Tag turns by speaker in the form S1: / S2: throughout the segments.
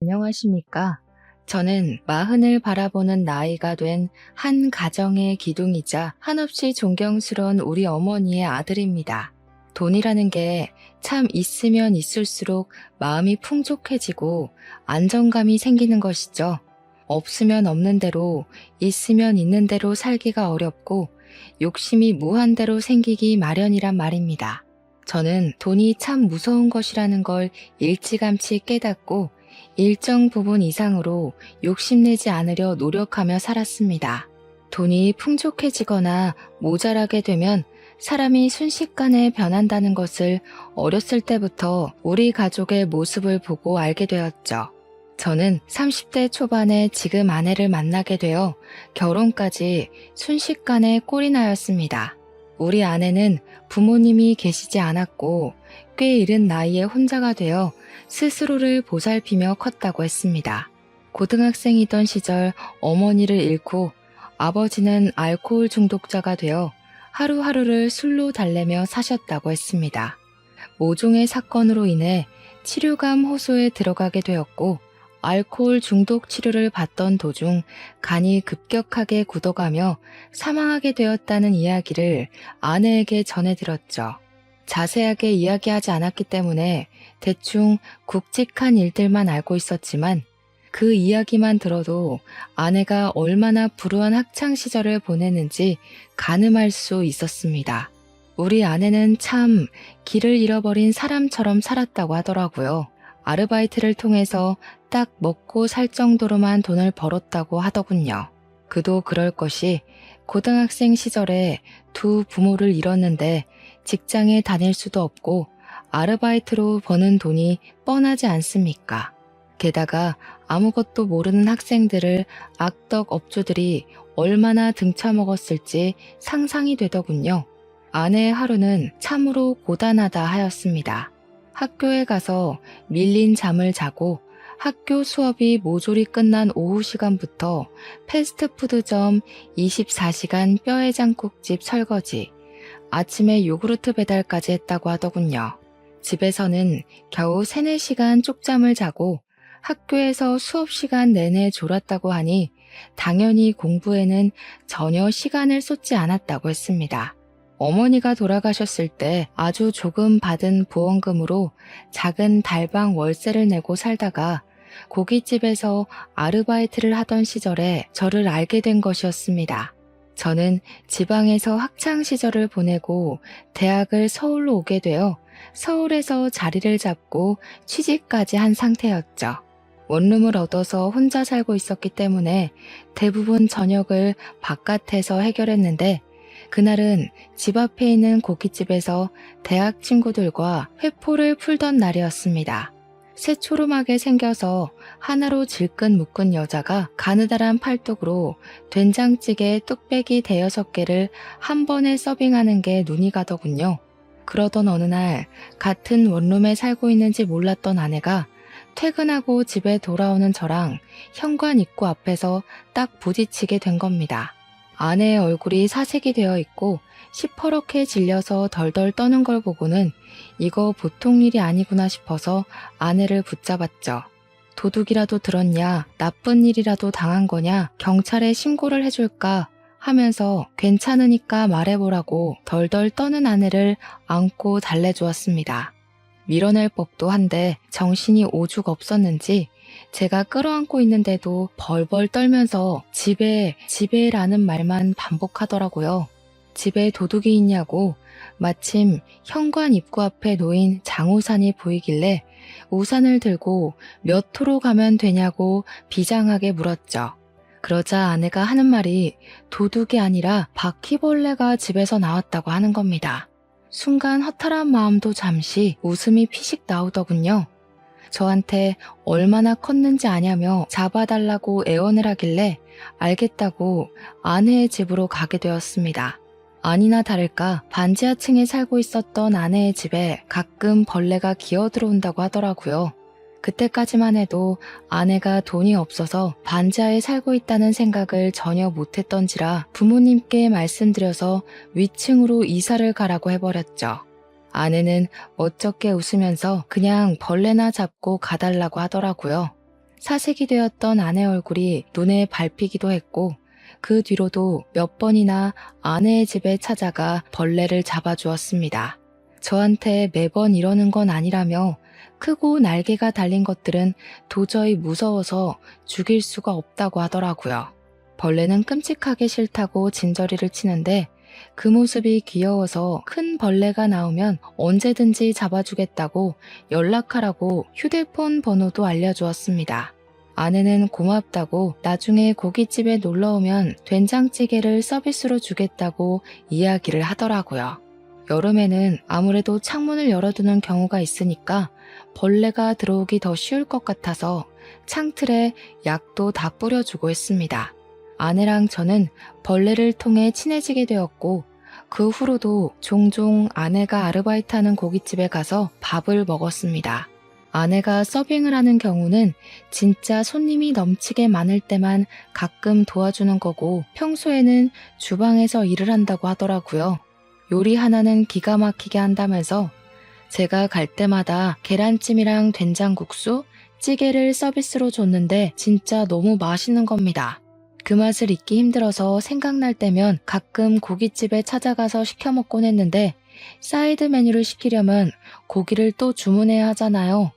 S1: 안녕하십니까? 저는 마흔을 바라보는 나이가 된 한 가정의 기둥이자 한없이 존경스러운 우리 어머니의 아들입니다. 돈이라는 게 참 있으면 있을수록 마음이 풍족해지고 안정감이 생기는 것이죠. 없으면 없는 대로, 있으면 있는 대로 살기가 어렵고 욕심이 무한대로 생기기 마련이란 말입니다. 저는 돈이 참 무서운 것이라는 걸 일찌감치 깨닫고 일정 부분 이상으로 욕심내지 않으려 노력하며 살았습니다. 돈이 풍족해지거나 모자라게 되면 사람이 순식간에 변한다는 것을 어렸을 때부터 우리 가족의 모습을 보고 알게 되었죠. 저는 30대 초반에 지금 아내를 만나게 되어 결혼까지 순식간에 꼴이 나였습니다. 우리 아내는 부모님이 계시지 않았고 꽤 이른 나이에 혼자가 되어 스스로를 보살피며 컸다고 했습니다. 고등학생이던 시절 어머니를 잃고 아버지는 알코올 중독자가 되어 하루하루를 술로 달래며 사셨다고 했습니다. 모종의 사건으로 인해 치료감 호소에 들어가게 되었고 알코올 중독 치료를 받던 도중 간이 급격하게 굳어가며 사망하게 되었다는 이야기를 아내에게 전해들었죠. 자세하게 이야기하지 않았기 때문에 대충 굵직한 일들만 알고 있었지만 그 이야기만 들어도 아내가 얼마나 불우한 학창시절을 보냈는지 가늠할 수 있었습니다. 우리 아내는 참 길을 잃어버린 사람처럼 살았다고 하더라고요. 아르바이트를 통해서 딱 먹고 살 정도로만 돈을 벌었다고 하더군요. 그도 그럴 것이 고등학생 시절에 두 부모를 잃었는데 직장에 다닐 수도 없고 아르바이트로 버는 돈이 뻔하지 않습니까? 게다가 아무것도 모르는 학생들을 악덕 업주들이 얼마나 등쳐먹었을지 상상이 되더군요. 아내의 하루는 참으로 고단하다 하였습니다. 학교에 가서 밀린 잠을 자고 학교 수업이 모조리 끝난 오후 시간부터 패스트푸드점 24시간 뼈해장국집 설거지, 아침에 요구르트 배달까지 했다고 하더군요. 집에서는 겨우 3, 4시간 쪽잠을 자고 학교에서 수업 시간 내내 졸았다고 하니 당연히 공부에는 전혀 시간을 쏟지 않았다고 했습니다. 어머니가 돌아가셨을 때 아주 조금 받은 보험금으로 작은 달방 월세를 내고 살다가 고깃집에서 아르바이트를 하던 시절에 저를 알게 된 것이었습니다. 저는 지방에서 학창 시절을 보내고 대학을 서울로 오게 되어 서울에서 자리를 잡고 취직까지 한 상태였죠. 원룸을 얻어서 혼자 살고 있었기 때문에 대부분 저녁을 바깥에서 해결했는데 그날은 집 앞에 있는 고깃집에서 대학 친구들과 회포를 풀던 날이었습니다. 새초롬하게 생겨서 하나로 질끈 묶은 여자가 가느다란 팔뚝으로 된장찌개 뚝배기 5개를 한 번에 서빙하는 게 눈이 가더군요. 그러던 어느 날 같은 원룸에 살고 있는지 몰랐던 아내가 퇴근하고 집에 돌아오는 저랑 현관 입구 앞에서 딱 부딪히게 된 겁니다. 아내의 얼굴이 사색이 되어 있고 시퍼렇게 질려서 덜덜 떠는 걸 보고는 이거 보통 일이 아니구나 싶어서 아내를 붙잡았죠. 도둑이라도 들었냐, 나쁜 일이라도 당한 거냐, 경찰에 신고를 해줄까 하면서 괜찮으니까 말해보라고 덜덜 떠는 아내를 안고 달래주었습니다. 밀어낼 법도 한데 정신이 오죽 없었는지 제가 끌어안고 있는데도 벌벌 떨면서 집에라는 말만 반복하더라고요. 집에 도둑이 있냐고 마침 현관 입구 앞에 놓인 장우산이 보이길래 우산을 들고 몇 호로 가면 되냐고 비장하게 물었죠. 그러자 아내가 하는 말이 도둑이 아니라 바퀴벌레가 집에서 나왔다고 하는 겁니다. 순간 허탈한 마음도 잠시 웃음이 피식 나오더군요. 저한테 얼마나 컸는지 아냐며 잡아달라고 애원을 하길래 알겠다고 아내의 집으로 가게 되었습니다. 아니나 다를까 반지하층에 살고 있었던 아내의 집에 가끔 벌레가 기어들어온다고 하더라고요. 그때까지만 해도 아내가 돈이 없어서 반지하에 살고 있다는 생각을 전혀 못했던지라 부모님께 말씀드려서 위층으로 이사를 가라고 해버렸죠. 아내는 멋쩍게 웃으면서 그냥 벌레나 잡고 가달라고 하더라고요. 사색이 되었던 아내 얼굴이 눈에 밟히기도 했고 그 뒤로도 몇 번이나 아내의 집에 찾아가 벌레를 잡아주었습니다. 저한테 매번 이러는 건 아니라며 크고 날개가 달린 것들은 도저히 무서워서 죽일 수가 없다고 하더라고요. 벌레는 끔찍하게 싫다고 진저리를 치는데 그 모습이 귀여워서 큰 벌레가 나오면 언제든지 잡아주겠다고 연락하라고 휴대폰 번호도 알려주었습니다. 아내는 고맙다고 나중에 고깃집에 놀러오면 된장찌개를 서비스로 주겠다고 이야기를 하더라고요. 여름에는 아무래도 창문을 열어두는 경우가 있으니까 벌레가 들어오기 더 쉬울 것 같아서 창틀에 약도 다 뿌려주고 했습니다. 아내랑 저는 벌레를 통해 친해지게 되었고 그 후로도 종종 아내가 아르바이트하는 고깃집에 가서 밥을 먹었습니다. 아내가 서빙을 하는 경우는 진짜 손님이 넘치게 많을 때만 가끔 도와주는 거고 평소에는 주방에서 일을 한다고 하더라고요. 요리 하나는 기가 막히게 한다면서 제가 갈 때마다 계란찜이랑 된장국수, 찌개를 서비스로 줬는데 진짜 너무 맛있는 겁니다. 그 맛을 잊기 힘들어서 생각날 때면 가끔 고깃집에 찾아가서 시켜 먹곤 했는데 사이드 메뉴를 시키려면 고기를 또 주문해야 하잖아요.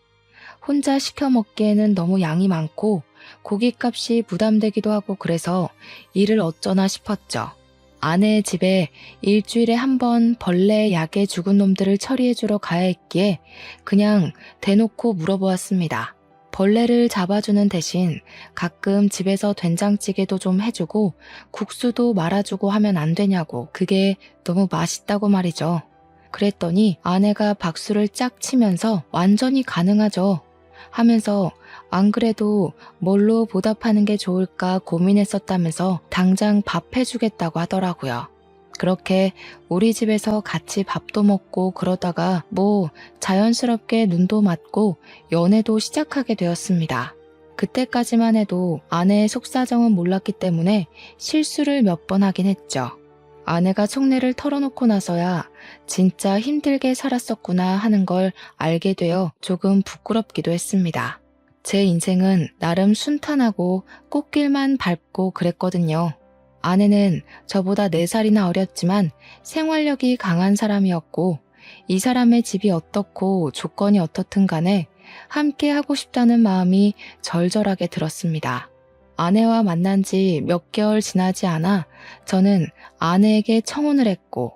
S1: 혼자 시켜 먹기에는 너무 양이 많고 고깃값이 부담되기도 하고 그래서 일을 어쩌나 싶었죠. 아내의 집에 일주일에 한 번 벌레 약에 죽은 놈들을 처리해주러 가야 했기에 그냥 대놓고 물어보았습니다. 벌레를 잡아주는 대신 가끔 집에서 된장찌개도 좀 해주고 국수도 말아주고 하면 안 되냐고. 그게 너무 맛있다고 말이죠. 그랬더니 아내가 박수를 짝 치면서 완전히 가능하죠 하면서 안 그래도 뭘로 보답하는 게 좋을까 고민했었다면서 당장 밥 해주겠다고 하더라고요. 그렇게 우리 집에서 같이 밥도 먹고 그러다가 자연스럽게 눈도 맞고 연애도 시작하게 되었습니다. 그때까지만 해도 아내의 속사정은 몰랐기 때문에 실수를 몇 번 하긴 했죠. 아내가 속내를 털어놓고 나서야 진짜 힘들게 살았었구나 하는 걸 알게 되어 조금 부끄럽기도 했습니다. 제 인생은 나름 순탄하고 꽃길만 밟고 그랬거든요. 아내는 저보다 4살이나 어렸지만 생활력이 강한 사람이었고 이 사람의 집이 어떻고 조건이 어떻든 간에 함께 하고 싶다는 마음이 절절하게 들었습니다. 아내와 만난 지 몇 개월 지나지 않아 저는 아내에게 청혼을 했고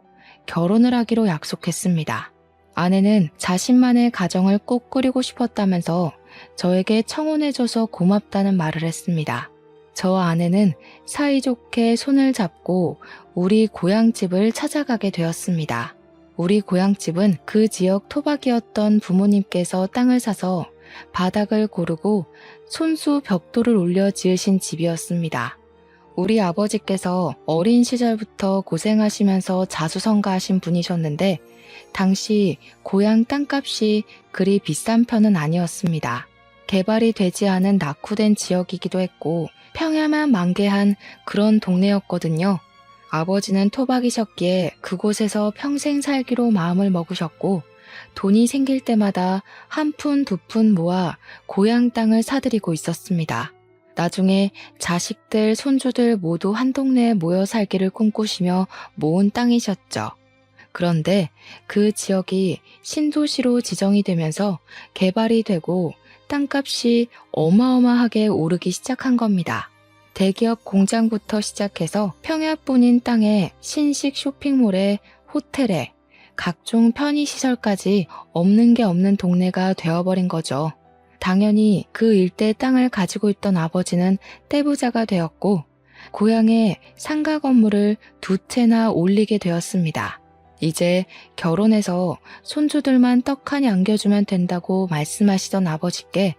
S1: 결혼을 하기로 약속했습니다. 아내는 자신만의 가정을 꼭 꾸리고 싶었다면서 저에게 청혼해줘서 고맙다는 말을 했습니다. 저와 아내는 사이좋게 손을 잡고 우리 고향집을 찾아가게 되었습니다. 우리 고향집은 그 지역 토박이었던 부모님께서 땅을 사서 바닥을 고르고 손수 벽돌을 올려 지으신 집이었습니다. 우리 아버지께서 어린 시절부터 고생하시면서 자수성가하신 분이셨는데 당시 고향 땅값이 그리 비싼 편은 아니었습니다. 개발이 되지 않은 낙후된 지역이기도 했고 평야만 만개한 그런 동네였거든요. 아버지는 토박이셨기에 그곳에서 평생 살기로 마음을 먹으셨고 돈이 생길 때마다 한 푼 두 푼 모아 고향 땅을 사들이고 있었습니다. 나중에 자식들, 손주들 모두 한 동네에 모여 살기를 꿈꾸시며 모은 땅이셨죠. 그런데 그 지역이 신도시로 지정이 되면서 개발이 되고 땅값이 어마어마하게 오르기 시작한 겁니다. 대기업 공장부터 시작해서 평야뿐인 땅에 신식 쇼핑몰에 호텔에 각종 편의시설까지 없는 게 없는 동네가 되어버린 거죠. 당연히 그 일대 땅을 가지고 있던 아버지는 떼부자가 되었고 고향에 상가 건물을 2채나 올리게 되었습니다. 이제 결혼해서 손주들만 떡하니 안겨주면 된다고 말씀하시던 아버지께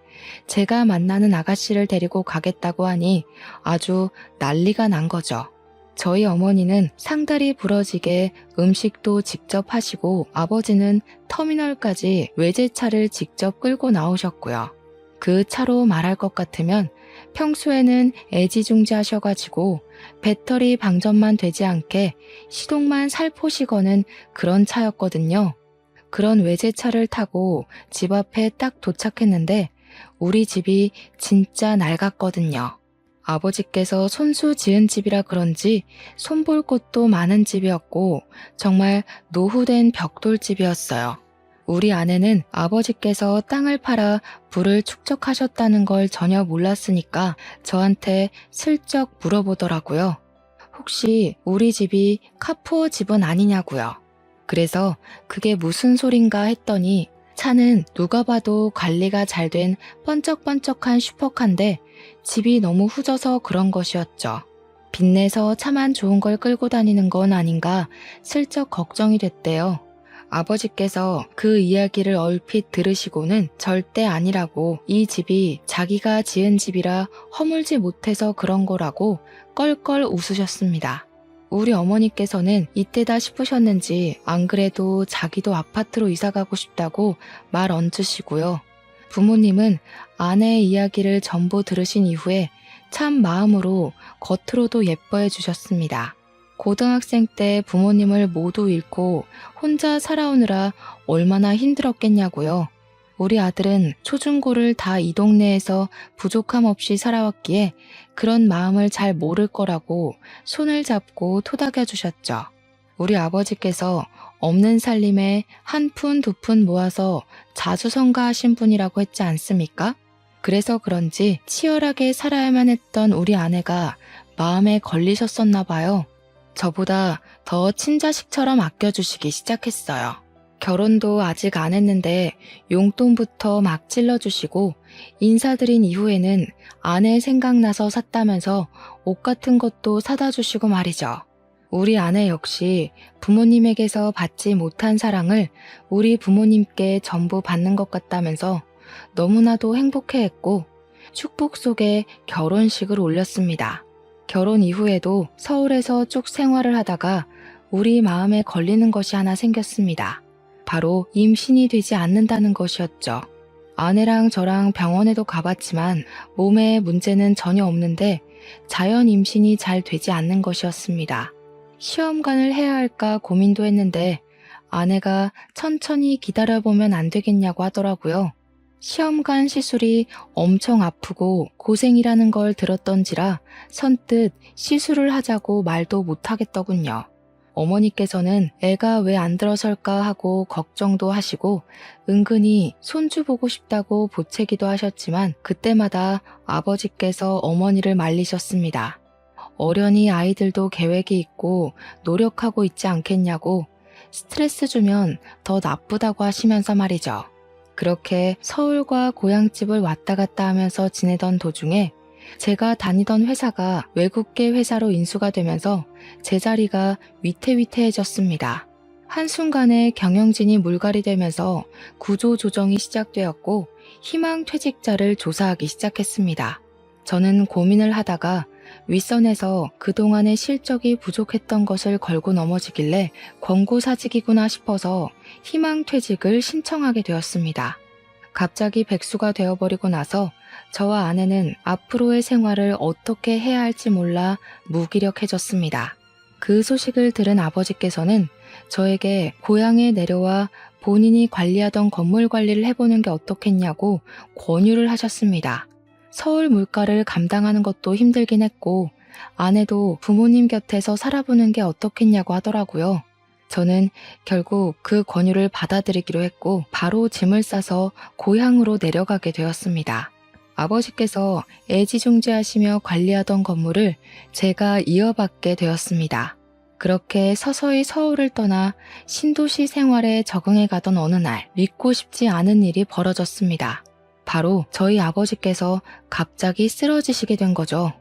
S1: 제가 만나는 아가씨를 데리고 가겠다고 하니 아주 난리가 난 거죠. 저희 어머니는 상다리 부러지게 음식도 직접 하시고 아버지는 터미널까지 외제차를 직접 끌고 나오셨고요. 그 차로 말할 것 같으면 평소에는 애지중지하셔가지고 배터리 방전만 되지 않게 시동만 살포시 거는 그런 차였거든요. 그런 외제차를 타고 집 앞에 딱 도착했는데 우리 집이 진짜 낡았거든요. 아버지께서 손수 지은 집이라 그런지 손볼 곳도 많은 집이었고 정말 노후된 벽돌집이었어요. 우리 아내는 아버지께서 땅을 팔아 부를 축적하셨다는 걸 전혀 몰랐으니까 저한테 슬쩍 물어보더라고요. 혹시 우리 집이 카푸어 집은 아니냐고요. 그래서 그게 무슨 소린가 했더니 차는 누가 봐도 관리가 잘 된 번쩍번쩍한 슈퍼카인데 집이 너무 후져서 그런 것이었죠. 빚내서 차만 좋은 걸 끌고 다니는 건 아닌가 슬쩍 걱정이 됐대요. 아버지께서 그 이야기를 얼핏 들으시고는 절대 아니라고 이 집이 자기가 지은 집이라 허물지 못해서 그런 거라고 껄껄 웃으셨습니다. 우리 어머니께서는 이때다 싶으셨는지 안 그래도 자기도 아파트로 이사가고 싶다고 말 얹으시고요. 부모님은 아내의 이야기를 전부 들으신 이후에 참 마음으로 겉으로도 예뻐해 주셨습니다. 고등학생 때 부모님을 모두 잃고 혼자 살아오느라 얼마나 힘들었겠냐고요. 우리 아들은 초중고를 다 이 동네에서 부족함 없이 살아왔기에 그런 마음을 잘 모를 거라고 손을 잡고 토닥여 주셨죠. 우리 아버지께서 없는 살림에 한 푼 두 푼 모아서 자수성가하신 분이라고 했지 않습니까? 그래서 그런지 치열하게 살아야만 했던 우리 아내가 마음에 걸리셨었나 봐요. 저보다 더 친자식처럼 아껴주시기 시작했어요. 결혼도 아직 안 했는데 용돈부터 막 찔러주시고 인사드린 이후에는 아내 생각나서 샀다면서 옷 같은 것도 사다 주시고 말이죠. 우리 아내 역시 부모님에게서 받지 못한 사랑을 우리 부모님께 전부 받는 것 같다면서 너무나도 행복해했고 축복 속에 결혼식을 올렸습니다. 결혼 이후에도 서울에서 쭉 생활을 하다가 우리 마음에 걸리는 것이 하나 생겼습니다. 바로 임신이 되지 않는다는 것이었죠. 아내랑 저랑 병원에도 가봤지만 몸에 문제는 전혀 없는데 자연 임신이 잘 되지 않는 것이었습니다. 시험관을 해야 할까 고민도 했는데 아내가 천천히 기다려보면 안 되겠냐고 하더라고요. 시험관 시술이 엄청 아프고 고생이라는 걸 들었던지라 선뜻 시술을 하자고 말도 못하겠더군요. 어머니께서는 애가 왜 안 들어설까 하고 걱정도 하시고 은근히 손주 보고 싶다고 보채기도 하셨지만 그때마다 아버지께서 어머니를 말리셨습니다. 어련히 아이들도 계획이 있고 노력하고 있지 않겠냐고 스트레스 주면 더 나쁘다고 하시면서 말이죠. 그렇게 서울과 고향집을 왔다 갔다 하면서 지내던 도중에 제가 다니던 회사가 외국계 회사로 인수가 되면서 제 자리가 위태위태해졌습니다. 한순간에 경영진이 물갈이 되면서 구조 조정이 시작되었고 희망 퇴직자를 조사하기 시작했습니다. 저는 고민을 하다가 윗선에서 그동안의 실적이 부족했던 것을 걸고 넘어지길래 권고사직이구나 싶어서 희망 퇴직을 신청하게 되었습니다. 갑자기 백수가 되어버리고 나서 저와 아내는 앞으로의 생활을 어떻게 해야 할지 몰라 무기력해졌습니다. 그 소식을 들은 아버지께서는 저에게 고향에 내려와 본인이 관리하던 건물 관리를 해보는 게 어떻겠냐고 권유를 하셨습니다. 서울 물가를 감당하는 것도 힘들긴 했고 아내도 부모님 곁에서 살아보는 게 어떻겠냐고 하더라고요. 저는 결국 그 권유를 받아들이기로 했고 바로 짐을 싸서 고향으로 내려가게 되었습니다. 아버지께서 애지중지하시며 관리하던 건물을 제가 이어받게 되었습니다. 그렇게 서서히 서울을 떠나 신도시 생활에 적응해 가던 어느 날 믿고 싶지 않은 일이 벌어졌습니다. 바로 저희 아버지께서 갑자기 쓰러지시게 된 거죠.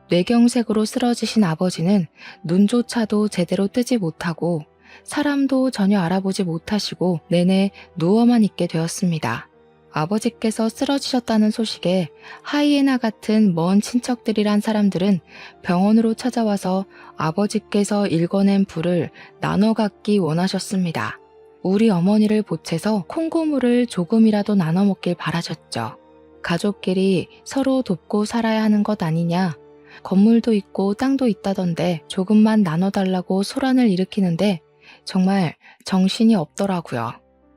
S1: 뇌경색으로 쓰러지신 아버지는 눈조차도 제대로 뜨지 못하고 사람도 전혀 알아보지 못하시고 내내 누워만 있게 되었습니다. 아버지께서 쓰러지셨다는 소식에 하이에나 같은 먼 친척들이란 사람들은 병원으로 찾아와서 아버지께서 일궈낸 불을 나눠 갖기 원하셨습니다. 우리 어머니를 보채서 콩고물을 조금이라도 나눠 먹길 바라셨죠. 가족끼리 서로 돕고 살아야 하는 것 아니냐. 건물도 있고 땅도 있다던데 조금만 나눠달라고 소란을 일으키는데 정말 정신이 없더라고요.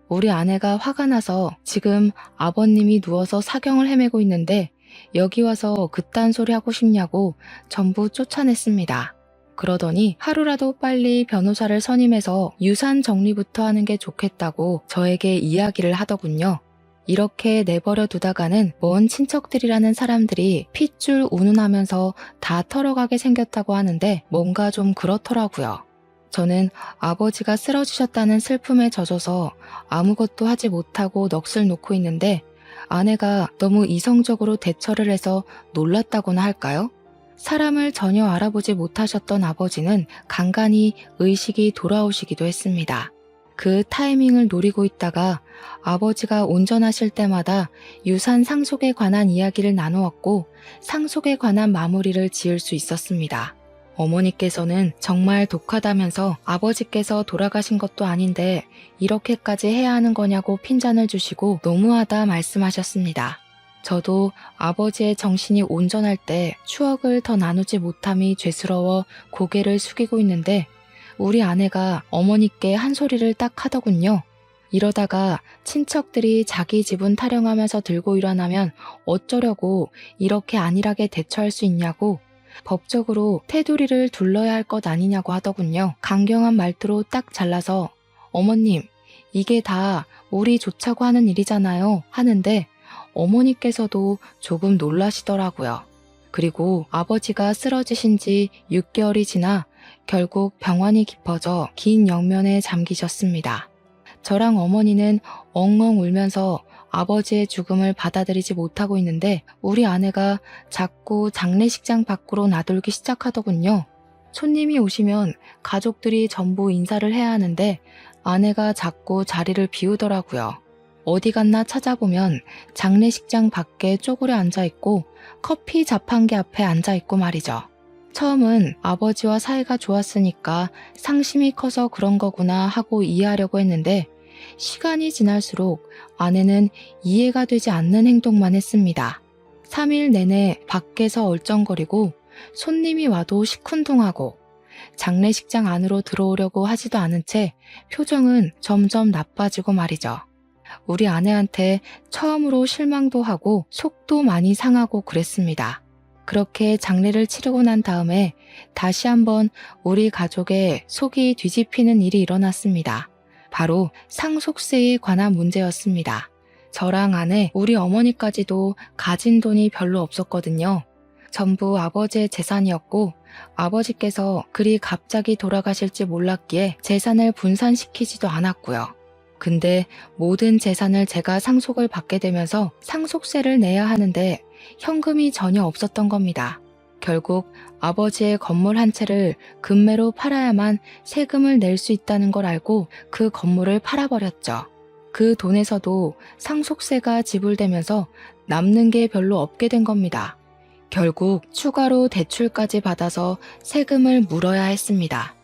S1: 우리 아내가 화가 나서 지금 아버님이 누워서 사경을 헤매고 있는데 여기 와서 그딴 소리 하고 싶냐고 전부 쫓아냈습니다. 그러더니 하루라도 빨리 변호사를 선임해서 유산 정리부터 하는 게 좋겠다고 저에게 이야기를 하더군요. 이렇게 내버려 두다가는 먼 친척들이라는 사람들이 핏줄 운운하면서 다 털어가게 생겼다고 하는데 뭔가 좀 그렇더라고요. 저는 아버지가 쓰러지셨다는 슬픔에 젖어서 아무것도 하지 못하고 넋을 놓고 있는데 아내가 너무 이성적으로 대처를 해서 놀랐다고나 할까요? 사람을 전혀 알아보지 못하셨던 아버지는 간간히 의식이 돌아오시기도 했습니다. 그 타이밍을 노리고 있다가 아버지가 온전하실 때마다 유산 상속에 관한 이야기를 나누었고 상속에 관한 마무리를 지을 수 있었습니다. 어머니께서는 정말 독하다면서 아버지께서 돌아가신 것도 아닌데 이렇게까지 해야 하는 거냐고 핀잔을 주시고 너무하다 말씀하셨습니다. 저도 아버지의 정신이 온전할 때 추억을 더 나누지 못함이 죄스러워 고개를 숙이고 있는데 우리 아내가 어머니께 한 소리를 딱 하더군요. 이러다가 친척들이 자기 지분 타령하면서 들고 일어나면 어쩌려고 이렇게 안일하게 대처할 수 있냐고 법적으로 테두리를 둘러야 할 것 아니냐고 하더군요. 강경한 말투로 딱 잘라서 어머님, 이게 다 우리 좋자고 하는 일이잖아요 하는데 어머니께서도 조금 놀라시더라고요. 그리고 아버지가 쓰러지신 지 6개월이 지나 결국 병환이 깊어져 긴 영면에 잠기셨습니다. 저랑 어머니는 엉엉 울면서 아버지의 죽음을 받아들이지 못하고 있는데 우리 아내가 자꾸 장례식장 밖으로 나돌기 시작하더군요. 손님이 오시면 가족들이 전부 인사를 해야 하는데 아내가 자꾸 자리를 비우더라고요. 어디 갔나 찾아보면 장례식장 밖에 쪼그려 앉아있고 커피 자판기 앞에 앉아있고 말이죠. 처음은 아버지와 사이가 좋았으니까 상심이 커서 그런 거구나 하고 이해하려고 했는데 시간이 지날수록 아내는 이해가 되지 않는 행동만 했습니다. 3일 내내 밖에서 얼쩡거리고 손님이 와도 시큰둥하고 장례식장 안으로 들어오려고 하지도 않은 채 표정은 점점 나빠지고 말이죠. 우리 아내한테 처음으로 실망도 하고 속도 많이 상하고 그랬습니다. 그렇게 장례를 치르고 난 다음에 다시 한번 우리 가족의 속이 뒤집히는 일이 일어났습니다. 바로 상속세에 관한 문제였습니다. 저랑 아내, 우리 어머니까지도 가진 돈이 별로 없었거든요. 전부 아버지의 재산이었고 아버지께서 그리 갑자기 돌아가실지 몰랐기에 재산을 분산시키지도 않았고요. 근데 모든 재산을 제가 상속을 받게 되면서 상속세를 내야 하는데 현금이 전혀 없었던 겁니다. 결국 아버지의 건물 한 채를 금매로 팔아야만 세금을 낼 수 있다는 걸 알고 그 건물을 팔아버렸죠. 그 돈에서도 상속세가 지불되면서 남는 게 별로 없게 된 겁니다. 결국 추가로 대출까지 받아서 세금을 물어야 했습니다.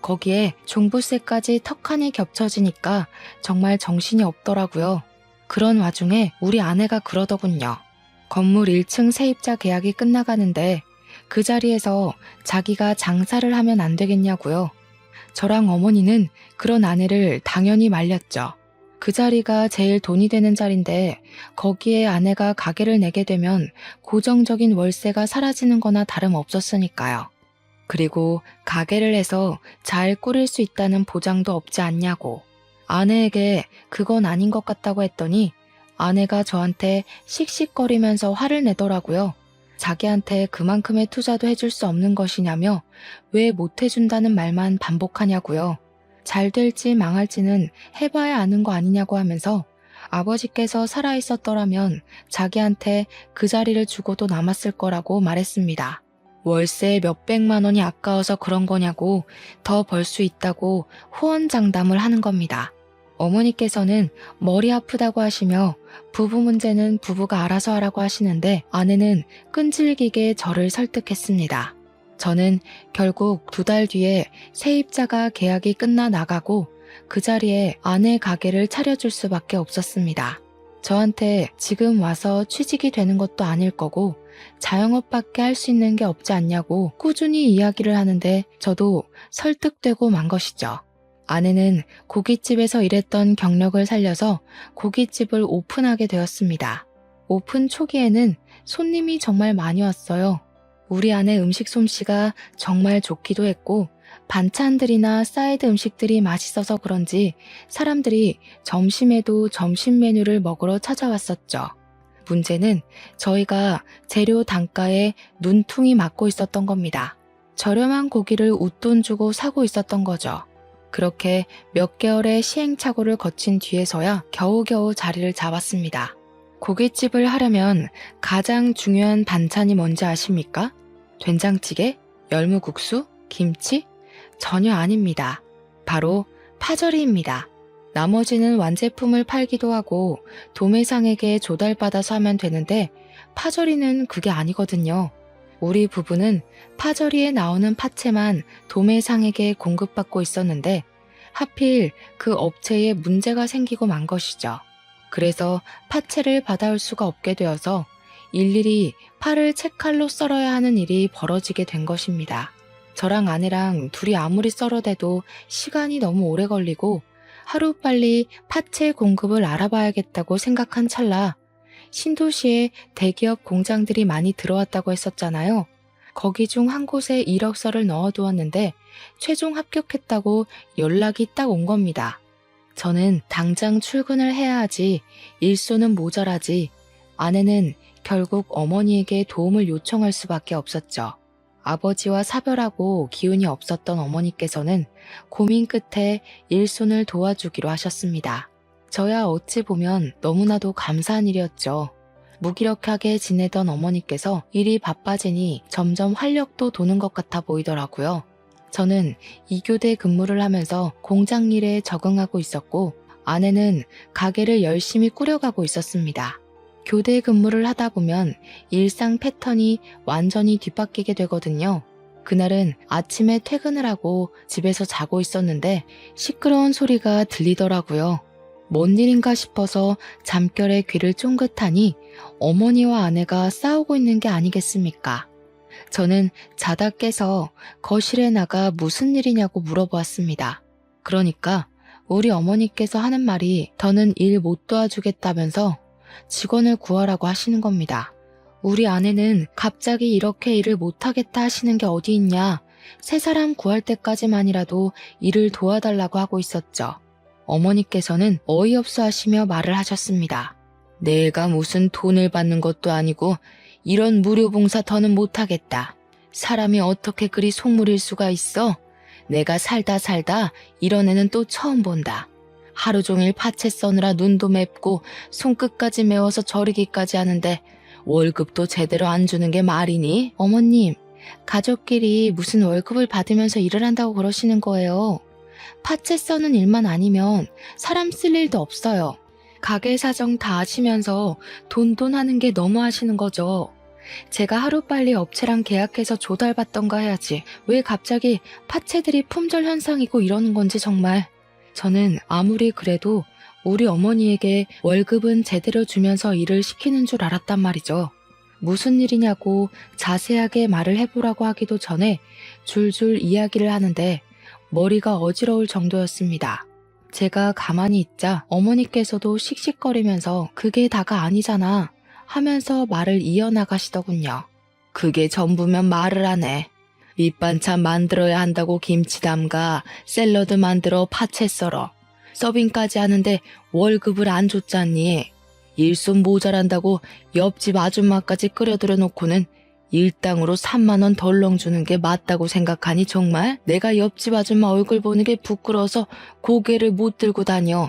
S1: 거기에 종부세까지 턱하니 겹쳐지니까 정말 정신이 없더라고요. 그런 와중에 우리 아내가 그러더군요. 건물 1층 세입자 계약이 끝나가는데 그 자리에서 자기가 장사를 하면 안 되겠냐고요. 저랑 어머니는 그런 아내를 당연히 말렸죠. 그 자리가 제일 돈이 되는 자리인데 거기에 아내가 가게를 내게 되면 고정적인 월세가 사라지는 거나 다름없었으니까요. 그리고 가게를 해서 잘 꾸릴 수 있다는 보장도 없지 않냐고. 아내에게 그건 아닌 것 같다고 했더니 아내가 저한테 씩씩거리면서 화를 내더라고요. 자기한테 그만큼의 투자도 해줄 수 없는 것이냐며 왜 못 해준다는 말만 반복하냐고요. 잘 될지 망할지는 해봐야 아는 거 아니냐고 하면서 아버지께서 살아있었더라면 자기한테 그 자리를 주고도 남았을 거라고 말했습니다. 월세 몇백만 원이 아까워서 그런 거냐고 더 벌 수 있다고 호언장담을 하는 겁니다. 어머니께서는 머리 아프다고 하시며 부부 문제는 부부가 알아서 하라고 하시는데 아내는 끈질기게 저를 설득했습니다. 저는 결국 2달 뒤에 세입자가 계약이 끝나 나가고 그 자리에 아내 가게를 차려줄 수밖에 없었습니다. 저한테 지금 와서 취직이 되는 것도 아닐 거고 자영업밖에 할 수 있는 게 없지 않냐고 꾸준히 이야기를 하는데 저도 설득되고 만 것이죠. 아내는 고깃집에서 일했던 경력을 살려서 고깃집을 오픈하게 되었습니다. 오픈 초기에는 손님이 정말 많이 왔어요. 우리 아내 음식 솜씨가 정말 좋기도 했고 반찬들이나 사이드 음식들이 맛있어서 그런지 사람들이 점심에도 점심 메뉴를 먹으러 찾아왔었죠. 문제는 저희가 재료 단가에 눈퉁이 맞고 있었던 겁니다. 저렴한 고기를 웃돈 주고 사고 있었던 거죠. 그렇게 몇 개월의 시행착오를 거친 뒤에서야 겨우겨우 자리를 잡았습니다. 고깃집을 하려면 가장 중요한 반찬이 뭔지 아십니까? 된장찌개? 열무국수? 김치? 전혀 아닙니다. 바로 파절이입니다. 나머지는 완제품을 팔기도 하고 도매상에게 조달받아서 하면 되는데 파절이는 그게 아니거든요. 우리 부부는 파절이에 나오는 파채만 도매상에게 공급받고 있었는데 하필 그 업체에 문제가 생기고 만 것이죠. 그래서 파채를 받아올 수가 없게 되어서 일일이 파를 채칼로 썰어야 하는 일이 벌어지게 된 것입니다. 저랑 아내랑 둘이 아무리 썰어대도 시간이 너무 오래 걸리고 하루빨리 파채 공급을 알아봐야겠다고 생각한 찰나 신도시에 대기업 공장들이 많이 들어왔다고 했었잖아요. 거기 중 한 곳에 이력서를 넣어두었는데 최종 합격했다고 연락이 딱 온 겁니다. 저는 당장 출근을 해야 하지 일손은 모자라지 아내는 결국 어머니에게 도움을 요청할 수밖에 없었죠. 아버지와 사별하고 기운이 없었던 어머니께서는 고민 끝에 일손을 도와주기로 하셨습니다. 저야 어찌 보면 너무나도 감사한 일이었죠. 무기력하게 지내던 어머니께서 일이 바빠지니 점점 활력도 도는 것 같아 보이더라고요. 저는 2교대 근무를 하면서 공장 일에 적응하고 있었고 아내는 가게를 열심히 꾸려가고 있었습니다. 교대 근무를 하다 보면 일상 패턴이 완전히 뒤바뀌게 되거든요. 그날은 아침에 퇴근을 하고 집에서 자고 있었는데 시끄러운 소리가 들리더라고요. 뭔 일인가 싶어서 잠결에 귀를 쫑긋하니 어머니와 아내가 싸우고 있는 게 아니겠습니까? 저는 자다 깨서 거실에 나가 무슨 일이냐고 물어보았습니다. 그러니까 우리 어머니께서 하는 말이 더는 일 못 도와주겠다면서 직원을 구하라고 하시는 겁니다. 우리 아내는 갑자기 이렇게 일을 못하겠다 하시는 게 어디 있냐. 새 사람 구할 때까지만이라도 일을 도와달라고 하고 있었죠. 어머니께서는 어이없어 하시며 말을 하셨습니다. 내가 무슨 돈을 받는 것도 아니고 이런 무료 봉사 더는 못하겠다. 사람이 어떻게 그리 속물일 수가 있어? 내가 살다 이런 애는 또 처음 본다. 하루 종일 파채 써느라 눈도 맵고 손끝까지 매워서 저리기까지 하는데 월급도 제대로 안 주는 게 말이니? 어머님, 가족끼리 무슨 월급을 받으면서 일을 한다고 그러시는 거예요. 파채 써는 일만 아니면 사람 쓸 일도 없어요. 가게 사정 다 아시면서 돈돈 하는 게 너무 하시는 거죠. 제가 하루빨리 업체랑 계약해서 조달받던가 해야지. 왜 갑자기 파채들이 품절 현상이고 이러는 건지 정말. 저는 아무리 그래도 우리 어머니에게 월급은 제대로 주면서 일을 시키는 줄 알았단 말이죠. 무슨 일이냐고 자세하게 말을 해보라고 하기도 전에 줄줄 이야기를 하는데 머리가 어지러울 정도였습니다. 제가 가만히 있자 어머니께서도 씩씩거리면서 그게 다가 아니잖아 하면서 말을 이어나가시더군요. 그게 전부면 말을 안 해. 밑반찬 만들어야 한다고 김치 담가, 샐러드 만들어 파채 썰어. 서빙까지 하는데 월급을 안 줬잖니. 일손 모자란다고 옆집 아줌마까지 끌어들여 놓고는 일당으로 3만 원 덜렁 주는 게 맞다고 생각하니 정말? 내가 옆집 아줌마 얼굴 보는 게 부끄러워서 고개를 못 들고 다녀.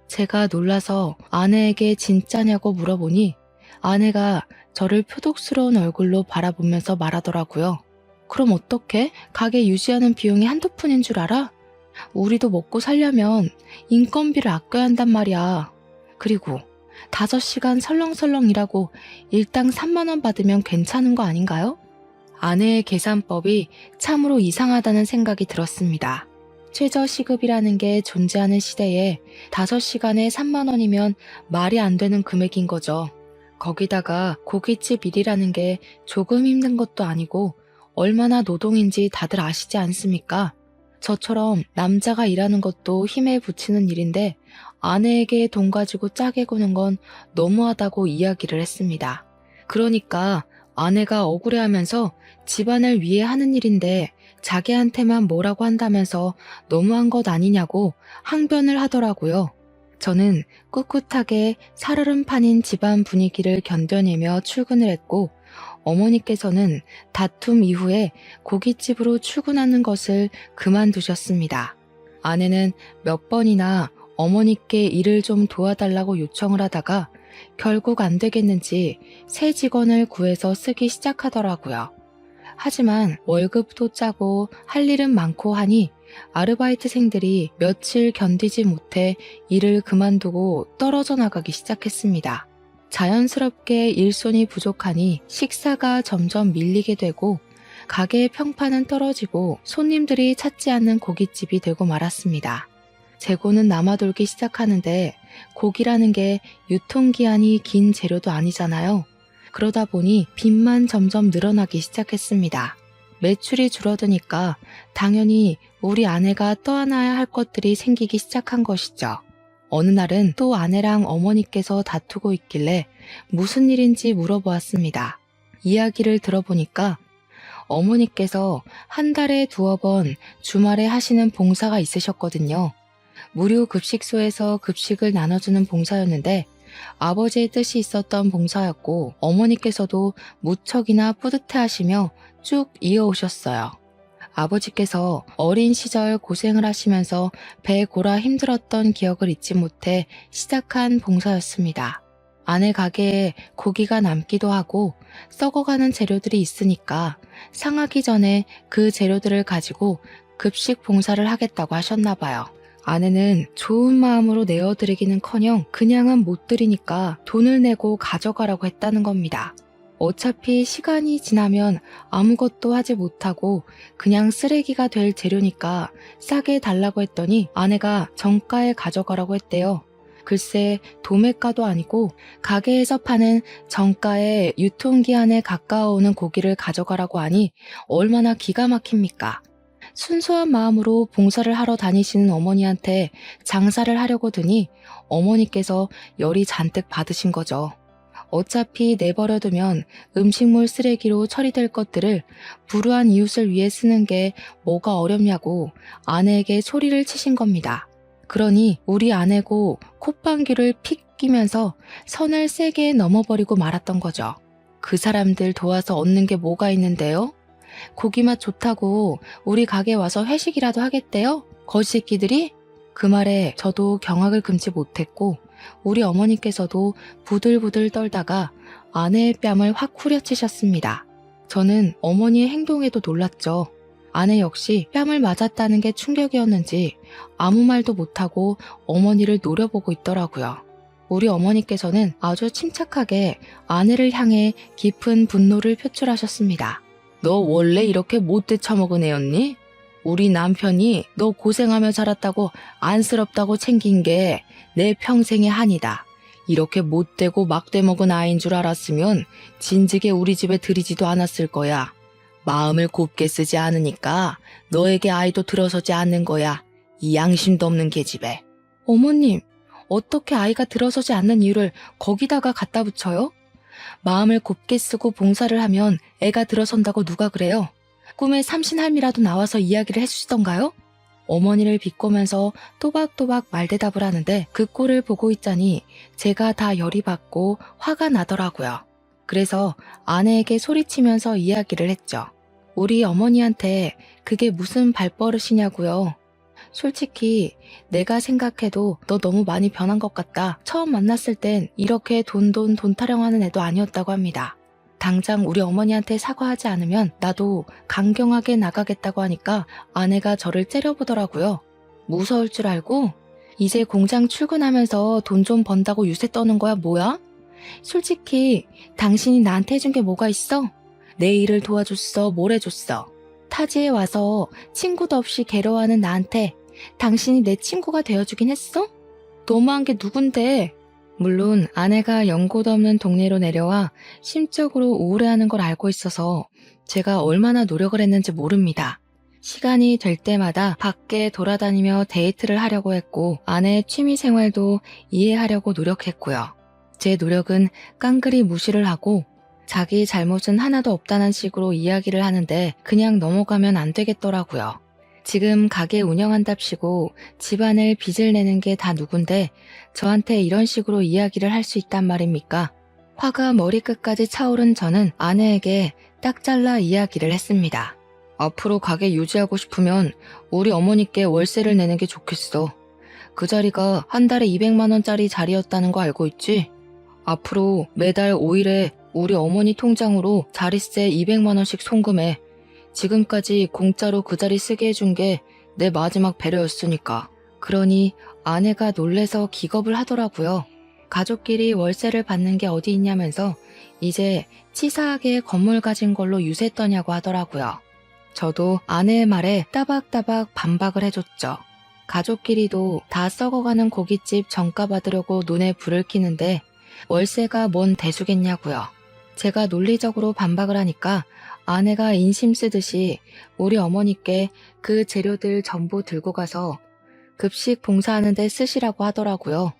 S1: 제가 놀라서 아내에게 진짜냐고 물어보니 아내가 저를 표독스러운 얼굴로 바라보면서 말하더라고요. 그럼 어떡해? 가게 유지하는 비용이 한두 푼인 줄 알아? 우리도 먹고 살려면 인건비를 아껴야 한단 말이야. 그리고 5시간 설렁설렁 일하고 일당 3만 원 받으면 괜찮은 거 아닌가요? 아내의 계산법이 참으로 이상하다는 생각이 들었습니다. 최저시급이라는 게 존재하는 시대에 5시간에 3만 원이면 말이 안 되는 금액인 거죠. 거기다가 고깃집 일이라는 게 조금 힘든 것도 아니고 얼마나 노동인지 다들 아시지 않습니까? 저처럼 남자가 일하는 것도 힘에 부치는 일인데 아내에게 돈 가지고 짜게 구는 건 너무하다고 이야기를 했습니다. 그러니까 아내가 억울해하면서 집안을 위해 하는 일인데 자기한테만 뭐라고 한다면서 너무한 것 아니냐고 항변을 하더라고요. 저는 꿋꿋하게 살얼음판인 집안 분위기를 견뎌내며 출근을 했고 어머니께서는 다툼 이후에 고깃집으로 출근하는 것을 그만두셨습니다. 아내는 몇 번이나 어머니께 일을 좀 도와달라고 요청을 하다가 결국 안 되겠는지 새 직원을 구해서 쓰기 시작하더라고요. 하지만 월급도 짜고 할 일은 많고 하니 아르바이트생들이 며칠 견디지 못해 일을 그만두고 떨어져 나가기 시작했습니다. 자연스럽게 일손이 부족하니 식사가 점점 밀리게 되고 가게의 평판은 떨어지고 손님들이 찾지 않는 고깃집이 되고 말았습니다. 재고는 남아돌기 시작하는데 고기라는 게 유통기한이 긴 재료도 아니잖아요. 그러다 보니 빚만 점점 늘어나기 시작했습니다. 매출이 줄어드니까 당연히 우리 아내가 떠안아야 할 것들이 생기기 시작한 것이죠. 어느 날은 또 아내랑 어머니께서 다투고 있길래 무슨 일인지 물어보았습니다. 이야기를 들어보니까 어머니께서 한 달에 2번 주말에 하시는 봉사가 있으셨거든요. 무료 급식소에서 급식을 나눠주는 봉사였는데 아버지의 뜻이 있었던 봉사였고 어머니께서도 무척이나 뿌듯해하시며 쭉 이어오셨어요. 아버지께서 어린 시절 고생을 하시면서 배 골아 힘들었던 기억을 잊지 못해 시작한 봉사였습니다. 아내 가게에 고기가 남기도 하고 썩어가는 재료들이 있으니까 상하기 전에 그 재료들을 가지고 급식 봉사를 하겠다고 하셨나 봐요. 아내는 좋은 마음으로 내어드리기는커녕 그냥은 못 드리니까 돈을 내고 가져가라고 했다는 겁니다. 어차피 시간이 지나면 아무것도 하지 못하고 그냥 쓰레기가 될 재료니까 싸게 달라고 했더니 아내가 정가에 가져가라고 했대요. 글쎄 도매가도 아니고 가게에서 파는 정가의 유통기한에 가까워오는 고기를 가져가라고 하니 얼마나 기가 막힙니까? 순수한 마음으로 봉사를 하러 다니시는 어머니한테 장사를 하려고 드니 어머니께서 열이 잔뜩 받으신 거죠. 어차피 내버려두면 음식물 쓰레기로 처리될 것들을 불우한 이웃을 위해 쓰는 게 뭐가 어렵냐고 아내에게 소리를 치신 겁니다. 그러니 우리 아내고 콧방귀를 픽 끼면서 선을 세게 넘어버리고 말았던 거죠. 그 사람들 도와서 얻는 게 뭐가 있는데요? 고기 맛 좋다고 우리 가게 와서 회식이라도 하겠대요? 거지새끼들이? 그 말에 저도 경악을 금치 못했고 우리 어머니께서도 부들부들 떨다가 아내의 뺨을 확 후려치셨습니다. 저는 어머니의 행동에도 놀랐죠. 아내 역시 뺨을 맞았다는 게 충격이었는지 아무 말도 못하고 어머니를 노려보고 있더라고요. 우리 어머니께서는 아주 침착하게 아내를 향해 깊은 분노를 표출하셨습니다. 너 원래 이렇게 못돼 처먹은 애였니? 우리 남편이 너 고생하며 자랐다고 안쓰럽다고 챙긴 게 내 평생의 한이다. 이렇게 못되고 막돼 먹은 아이인 줄 알았으면 진즉에 우리 집에 들이지도 않았을 거야. 마음을 곱게 쓰지 않으니까 너에게 아이도 들어서지 않는 거야. 이 양심도 없는 계집애. 어머님, 어떻게 아이가 들어서지 않는 이유를 거기다가 갖다 붙여요? 마음을 곱게 쓰고 봉사를 하면 애가 들어선다고 누가 그래요? 꿈에 삼신할미라도 나와서 이야기를 해주시던가요? 어머니를 비꼬면서 또박또박 말대답을 하는데 그 꼴을 보고 있자니 제가 다 열이 받고 화가 나더라고요. 그래서 아내에게 소리치면서 이야기를 했죠. 우리 어머니한테 그게 무슨 발버릇이냐고요. 솔직히 내가 생각해도 너 너무 많이 변한 것 같다. 처음 만났을 땐 이렇게 돈 타령하는 애도 아니었다고 합니다. 당장 우리 어머니한테 사과하지 않으면 나도 강경하게 나가겠다고 하니까 아내가 저를 째려보더라고요. 무서울 줄 알고? 이제 공장 출근하면서 돈 좀 번다고 유세 떠는 거야 뭐야? 솔직히 당신이 나한테 해준 게 뭐가 있어? 내 일을 도와줬어, 뭘 해줬어? 타지에 와서 친구도 없이 괴로워하는 나한테 당신이 내 친구가 되어주긴 했어? 너무한 게 누군데? 물론 아내가 연고도 없는 동네로 내려와 심적으로 우울해하는 걸 알고 있어서 제가 얼마나 노력을 했는지 모릅니다. 시간이 될 때마다 밖에 돌아다니며 데이트를 하려고 했고 아내의 취미 생활도 이해하려고 노력했고요. 제 노력은 깡그리 무시를 하고 자기 잘못은 하나도 없다는 식으로 이야기를 하는데 그냥 넘어가면 안 되겠더라고요. 지금 가게 운영한답시고 집안을 빚을 내는 게 다 누군데 저한테 이런 식으로 이야기를 할 수 있단 말입니까? 화가 머리끝까지 차오른 저는 아내에게 딱 잘라 이야기를 했습니다. 앞으로 가게 유지하고 싶으면 우리 어머니께 월세를 내는 게 좋겠어. 그 자리가 한 달에 200만 원짜리 자리였다는 거 알고 있지? 앞으로 매달 5일에 우리 어머니 통장으로 자릿세 200만 원씩 송금해. 지금까지 공짜로 그 자리 쓰게 해준 게 내 마지막 배려였으니까. 그러니 아내가 놀래서 기겁을 하더라고요. 가족끼리 월세를 받는 게 어디 있냐면서 이제 치사하게 건물 가진 걸로 유세 떠냐고 하더라고요. 저도 아내의 말에 따박따박 반박을 해줬죠. 가족끼리도 다 썩어가는 고깃집 정가 받으려고 눈에 불을 켜는데 월세가 뭔 대수겠냐고요. 제가 논리적으로 반박을 하니까 아내가 인심 쓰듯이 우리 어머니께 그 재료들 전부 들고 가서 급식 봉사하는 데 쓰시라고 하더라고요.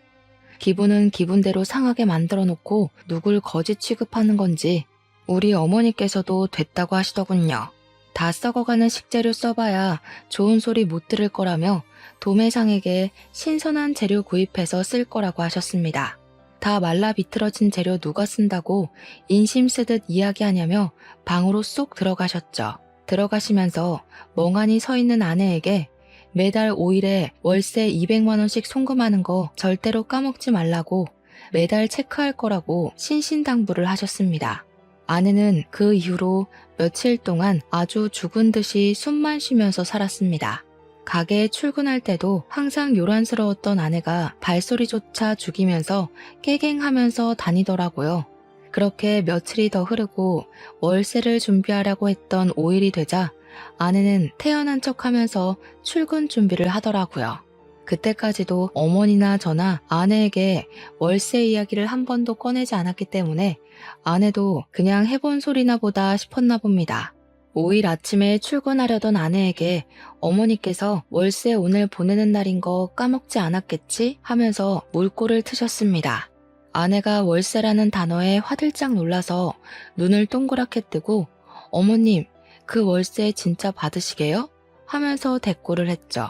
S1: 기분은 기분대로 상하게 만들어 놓고 누굴 거짓 취급하는 건지 우리 어머니께서도 됐다고 하시더군요. 다 썩어가는 식재료 써봐야 좋은 소리 못 들을 거라며 도매상에게 신선한 재료 구입해서 쓸 거라고 하셨습니다. 다 말라 비틀어진 재료 누가 쓴다고 인심 쓰듯 이야기하냐며 방으로 쏙 들어가셨죠. 들어가시면서 멍하니 서 있는 아내에게 매달 5일에 월세 200만 원씩 송금하는 거 절대로 까먹지 말라고 매달 체크할 거라고 신신당부를 하셨습니다. 아내는 그 이후로 며칠 동안 아주 죽은 듯이 숨만 쉬면서 살았습니다. 가게에 출근할 때도 항상 요란스러웠던 아내가 발소리조차 죽이면서 깨갱하면서 다니더라고요. 그렇게 며칠이 더 흐르고 월세를 준비하려고 했던 5일이 되자 아내는 태연한 척하면서 출근 준비를 하더라고요. 그때까지도 어머니나 저나 아내에게 월세 이야기를 한 번도 꺼내지 않았기 때문에 아내도 그냥 해본 소리나 보다 싶었나 봅니다. 5일 아침에 출근하려던 아내에게 어머니께서 월세 오늘 보내는 날인 거 까먹지 않았겠지? 하면서 물꼬를 트셨습니다. 아내가 월세라는 단어에 화들짝 놀라서 눈을 동그랗게 뜨고 어머님, 그 월세 진짜 받으시게요? 하면서 대꾸를 했죠.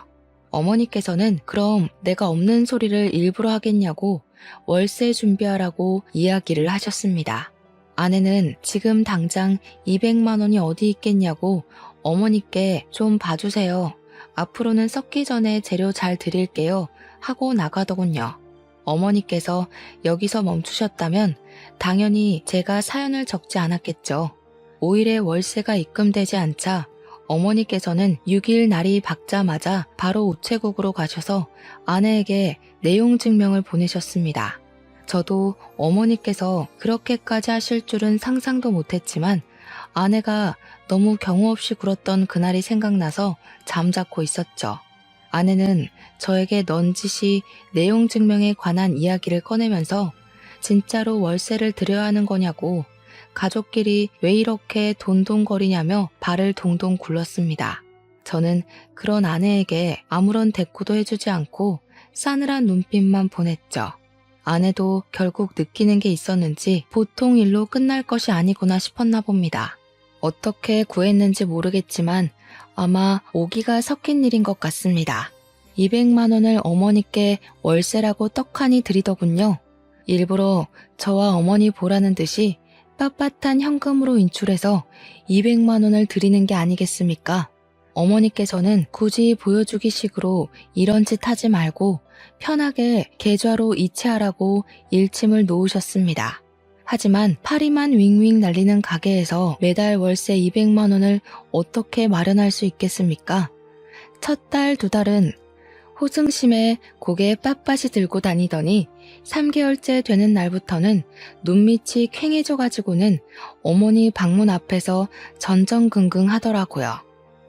S1: 어머니께서는 그럼 내가 없는 소리를 일부러 하겠냐고 월세 준비하라고 이야기를 하셨습니다. 아내는 지금 당장 200만 원이 어디 있겠냐고 어머니께 좀 봐주세요. 앞으로는 썩기 전에 재료 잘 드릴게요. 하고 나가더군요. 어머니께서 여기서 멈추셨다면 당연히 제가 사연을 적지 않았겠죠. 5일에 월세가 입금되지 않자 어머니께서는 6일 날이 밝자마자 바로 우체국으로 가셔서 아내에게 내용 증명을 보내셨습니다. 저도 어머니께서 그렇게까지 하실 줄은 상상도 못했지만 아내가 너무 경우 없이 굴었던 그날이 생각나서 잠자코 있었죠. 아내는 저에게 넌지시 내용 증명에 관한 이야기를 꺼내면서 진짜로 월세를 드려야 하는 거냐고 가족끼리 왜 이렇게 돈돈거리냐며 발을 동동 굴렀습니다. 저는 그런 아내에게 아무런 대꾸도 해주지 않고 싸늘한 눈빛만 보냈죠. 아내도 결국 느끼는 게 있었는지 보통 일로 끝날 것이 아니구나 싶었나 봅니다. 어떻게 구했는지 모르겠지만 아마 오기가 섞인 일인 것 같습니다. 200만 원을 어머니께 월세라고 떡하니 드리더군요. 일부러 저와 어머니 보라는 듯이 빳빳한 현금으로 인출해서 200만 원을 드리는 게 아니겠습니까? 어머니께서는 굳이 보여주기 식으로 이런 짓 하지 말고 편하게 계좌로 이체하라고 일침을 놓으셨습니다. 하지만 파리만 윙윙 날리는 가게에서 매달 월세 200만 원을 어떻게 마련할 수 있겠습니까? 첫 달, 두 달은 호승심에 고개 빳빳이 들고 다니더니 3개월째 되는 날부터는 눈밑이 퀭해져 가지고는 어머니 방문 앞에서 전전긍긍 하더라고요.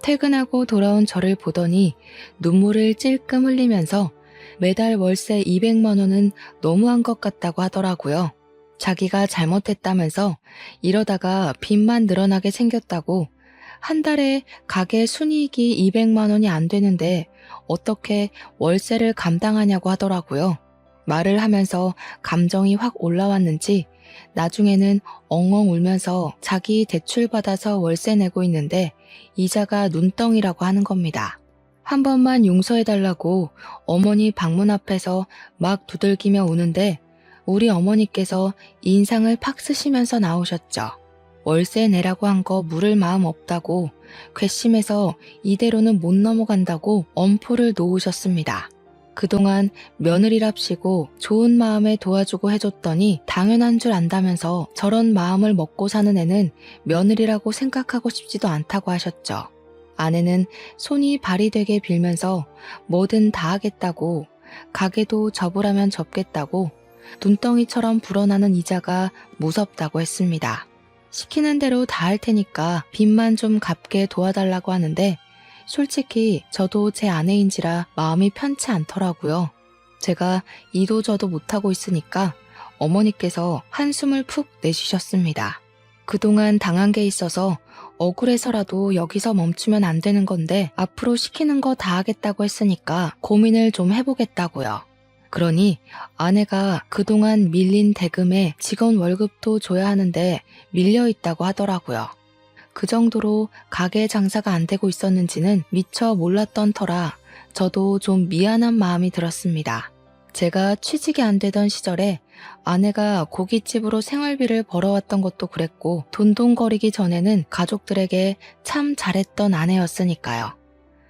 S1: 퇴근하고 돌아온 저를 보더니 눈물을 찔끔 흘리면서 매달 월세 200만 원은 너무한 것 같다고 하더라고요. 자기가 잘못했다면서 이러다가 빚만 늘어나게 생겼다고 한 달에 가게 순이익이 200만 원이 안 되는데 어떻게 월세를 감당하냐고 하더라고요. 말을 하면서 감정이 확 올라왔는지 나중에는 엉엉 울면서 자기 대출 받아서 월세 내고 있는데 이자가 눈덩이라고 하는 겁니다. 한 번만 용서해달라고 어머니 방문 앞에서 막 두들기며 우는데 우리 어머니께서 인상을 팍 쓰시면서 나오셨죠. 월세 내라고 한 거 물을 마음 없다고 괘씸해서 이대로는 못 넘어간다고 엄포를 놓으셨습니다. 그동안 며느리랍시고 좋은 마음에 도와주고 해줬더니 당연한 줄 안다면서 저런 마음을 먹고 사는 애는 며느리라고 생각하고 싶지도 않다고 하셨죠. 아내는 손이 발이 되게 빌면서 뭐든 다 하겠다고, 가게도 접으라면 접겠다고, 눈덩이처럼 불어나는 이자가 무섭다고 했습니다. 시키는 대로 다 할 테니까 빚만 좀 갚게 도와달라고 하는데 솔직히 저도 제 아내인지라 마음이 편치 않더라고요. 제가 이도저도 못하고 있으니까 어머니께서 한숨을 푹 내쉬셨습니다. 그동안 당한 게 있어서 억울해서라도 여기서 멈추면 안 되는 건데 앞으로 시키는 거 다 하겠다고 했으니까 고민을 좀 해보겠다고요. 그러니 아내가 그동안 밀린 대금에 직원 월급도 줘야 하는데 밀려 있다고 하더라고요. 그 정도로 가게 장사가 안 되고 있었는지는 미처 몰랐던 터라 저도 좀 미안한 마음이 들었습니다. 제가 취직이 안 되던 시절에 아내가 고깃집으로 생활비를 벌어왔던 것도 그랬고 돈돈거리기 전에는 가족들에게 참 잘했던 아내였으니까요.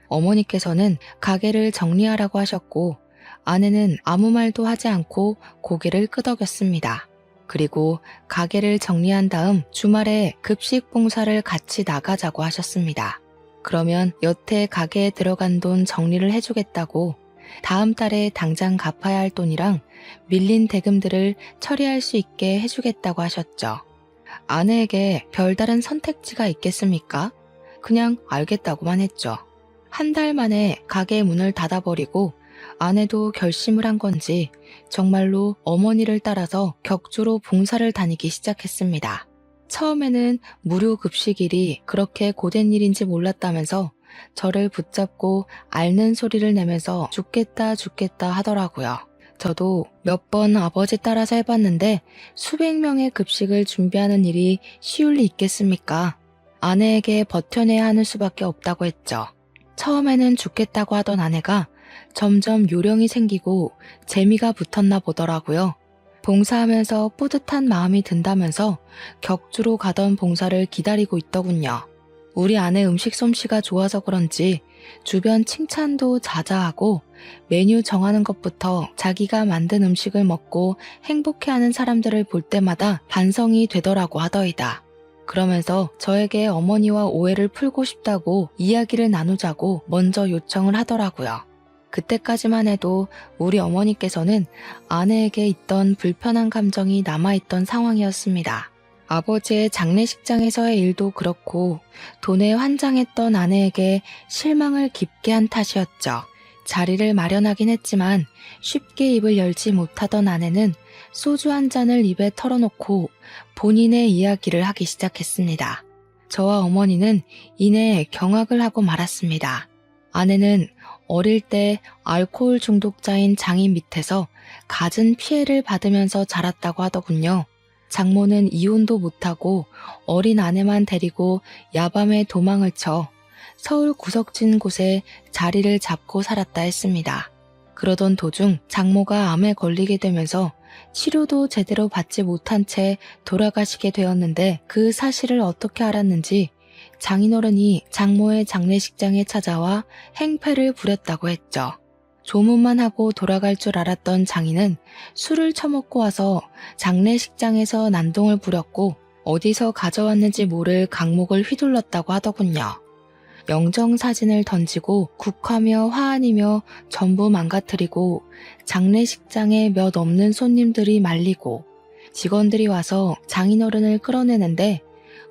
S1: 어머니께서는 가게를 정리하라고 하셨고 아내는 아무 말도 하지 않고 고개를 끄덕였습니다. 그리고 가게를 정리한 다음 주말에 급식 봉사를 같이 나가자고 하셨습니다. 그러면 여태 가게에 들어간 돈 정리를 해주겠다고 다음 달에 당장 갚아야 할 돈이랑 밀린 대금들을 처리할 수 있게 해주겠다고 하셨죠. 아내에게 별다른 선택지가 있겠습니까? 그냥 알겠다고만 했죠. 한 달 만에 가게 문을 닫아버리고 아내도 결심을 한 건지 정말로 어머니를 따라서 격주로 봉사를 다니기 시작했습니다. 처음에는 무료 급식일이 그렇게 고된 일인지 몰랐다면서 저를 붙잡고 앓는 소리를 내면서 죽겠다 하더라고요. 저도 몇 번 아버지 따라서 해봤는데 수백 명의 급식을 준비하는 일이 쉬울 리 있겠습니까? 아내에게 버텨내야 하는 수밖에 없다고 했죠. 처음에는 죽겠다고 하던 아내가 점점 요령이 생기고 재미가 붙었나 보더라고요. 봉사하면서 뿌듯한 마음이 든다면서 격주로 가던 봉사를 기다리고 있더군요. 우리 아내 음식 솜씨가 좋아서 그런지 주변 칭찬도 자자하고 메뉴 정하는 것부터 자기가 만든 음식을 먹고 행복해하는 사람들을 볼 때마다 반성이 되더라고 하더이다. 그러면서 저에게 어머니와 오해를 풀고 싶다고 이야기를 나누자고 먼저 요청을 하더라고요. 그때까지만 해도 우리 어머니께서는 아내에게 있던 불편한 감정이 남아있던 상황이었습니다. 아버지의 장례식장에서의 일도 그렇고 돈에 환장했던 아내에게 실망을 깊게 한 탓이었죠. 자리를 마련하긴 했지만 쉽게 입을 열지 못하던 아내는 소주 한 잔을 입에 털어놓고 본인의 이야기를 하기 시작했습니다. 저와 어머니는 이내 경악을 하고 말았습니다. 아내는 어릴 때 알코올 중독자인 장인 밑에서 갖은 피해를 받으면서 자랐다고 하더군요. 장모는 이혼도 못하고 어린 아내만 데리고 야밤에 도망을 쳐 서울 구석진 곳에 자리를 잡고 살았다 했습니다. 그러던 도중 장모가 암에 걸리게 되면서 치료도 제대로 받지 못한 채 돌아가시게 되었는데 그 사실을 어떻게 알았는지 장인어른이 장모의 장례식장에 찾아와 행패를 부렸다고 했죠. 조문만 하고 돌아갈 줄 알았던 장인은 술을 처먹고 와서 장례식장에서 난동을 부렸고 어디서 가져왔는지 모를 강목을 휘둘렀다고 하더군요. 영정사진을 던지고 국화며 화환이며 전부 망가뜨리고 장례식장에 몇 없는 손님들이 말리고 직원들이 와서 장인어른을 끌어내는데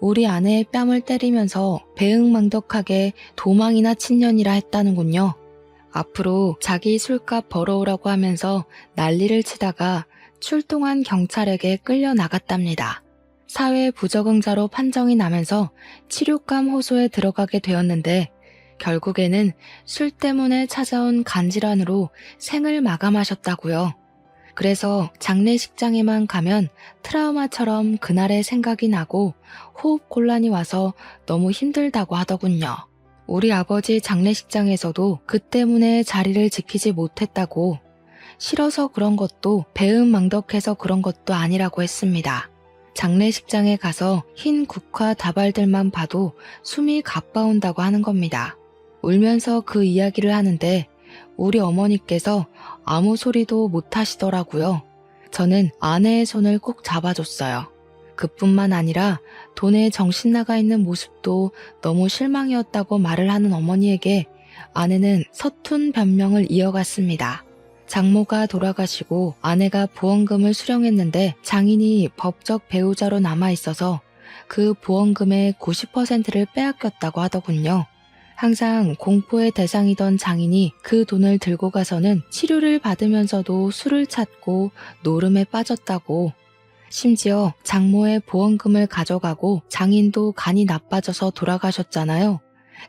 S1: 우리 아내의 뺨을 때리면서 배응망덕하게 도망이나 친년이라 했다는군요. 앞으로 자기 술값 벌어오라고 하면서 난리를 치다가 출동한 경찰에게 끌려 나갔답니다. 사회 부적응자로 판정이 나면서 치료감 호소에 들어가게 되었는데 결국에는 술 때문에 찾아온 간질환으로 생을 마감하셨다고요. 그래서 장례식장에만 가면 트라우마처럼 그날의 생각이 나고 호흡 곤란이 와서 너무 힘들다고 하더군요. 우리 아버지 장례식장에서도 그 때문에 자리를 지키지 못했다고, 싫어서 그런 것도 배은망덕해서 그런 것도 아니라고 했습니다. 장례식장에 가서 흰 국화 다발들만 봐도 숨이 가빠온다고 하는 겁니다. 울면서 그 이야기를 하는데 우리 어머니께서 아무 소리도 못 하시더라고요. 저는 아내의 손을 꼭 잡아줬어요. 그뿐만 아니라 돈에 정신 나가 있는 모습도 너무 실망이었다고 말을 하는 어머니에게 아내는 서툰 변명을 이어갔습니다. 장모가 돌아가시고 아내가 보험금을 수령했는데 장인이 법적 배우자로 남아있어서 그 보험금의 90%를 빼앗겼다고 하더군요. 항상 공포의 대상이던 장인이 그 돈을 들고 가서는 치료를 받으면서도 술을 찾고 노름에 빠졌다고, 심지어 장모의 보험금을 가져가고 장인도 간이 나빠져서 돌아가셨잖아요.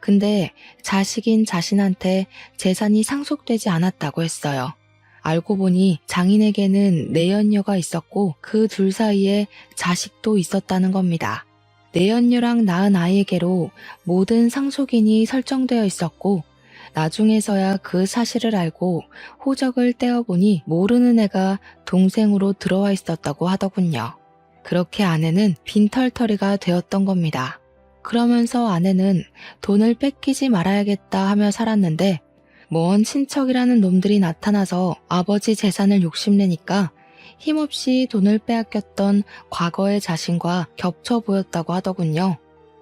S1: 근데 자식인 자신한테 재산이 상속되지 않았다고 했어요. 알고 보니 장인에게는 내연녀가 있었고 그 둘 사이에 자식도 있었다는 겁니다. 내연녀랑 낳은 아이에게로 모든 상속인이 설정되어 있었고 나중에서야 그 사실을 알고 호적을 떼어보니 모르는 애가 동생으로 들어와 있었다고 하더군요. 그렇게 아내는 빈털터리가 되었던 겁니다. 그러면서 아내는 돈을 뺏기지 말아야겠다 하며 살았는데 먼 친척이라는 놈들이 나타나서 아버지 재산을 욕심내니까 힘없이 돈을 빼앗겼던 과거의 자신과 겹쳐 보였다고 하더군요.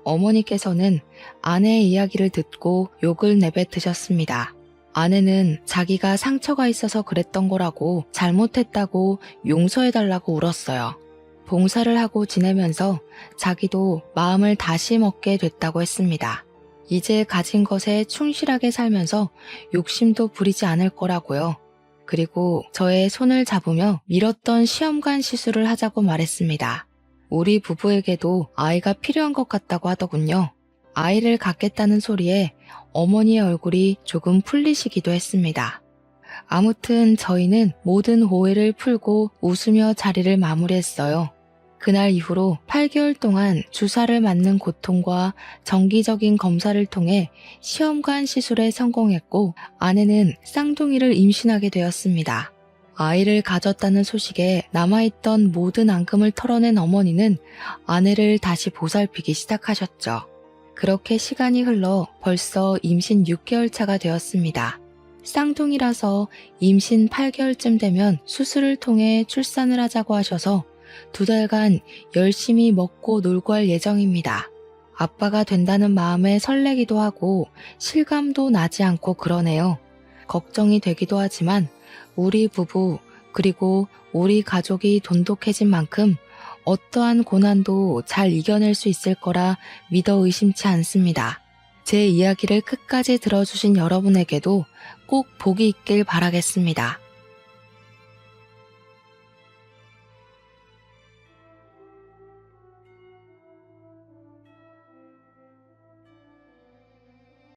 S1: 어머니께서는 아내의 이야기를 듣고 욕을 내뱉으셨습니다. 아내는 자기가 상처가 있어서 그랬던 거라고, 잘못했다고 용서해달라고 울었어요. 봉사를 하고 지내면서 자기도 마음을 다시 먹게 됐다고 했습니다. 이제 가진 것에 충실하게 살면서 욕심도 부리지 않을 거라고요. 그리고 저의 손을 잡으며 미뤘던 시험관 시술을 하자고 말했습니다. 우리 부부에게도 아이가 필요한 것 같다고 하더군요. 아이를 갖겠다는 소리에 어머니의 얼굴이 조금 풀리시기도 했습니다. 아무튼 저희는 모든 오해를 풀고 웃으며 자리를 마무리했어요. 그날 이후로 8개월 동안 주사를 맞는 고통과 정기적인 검사를 통해 시험관 시술에 성공했고 아내는 쌍둥이를 임신하게 되었습니다. 아이를 가졌다는 소식에 남아있던 모든 앙금을 털어낸 어머니는 아내를 다시 보살피기 시작하셨죠. 그렇게 시간이 흘러 벌써 임신 6개월 차가 되었습니다. 쌍둥이라서 임신 8개월쯤 되면 수술을 통해 출산을 하자고 하셔서 2달간 열심히 먹고 놀고 할 예정입니다. 아빠가 된다는 마음에 설레기도 하고 실감도 나지 않고 그러네요. 걱정이 되기도 하지만 우리 부부 그리고 우리 가족이 돈독해진 만큼 어떠한 고난도 잘 이겨낼 수 있을 거라 믿어 의심치 않습니다. 제 이야기를 끝까지 들어주신 여러분에게도 꼭 복이 있길 바라겠습니다.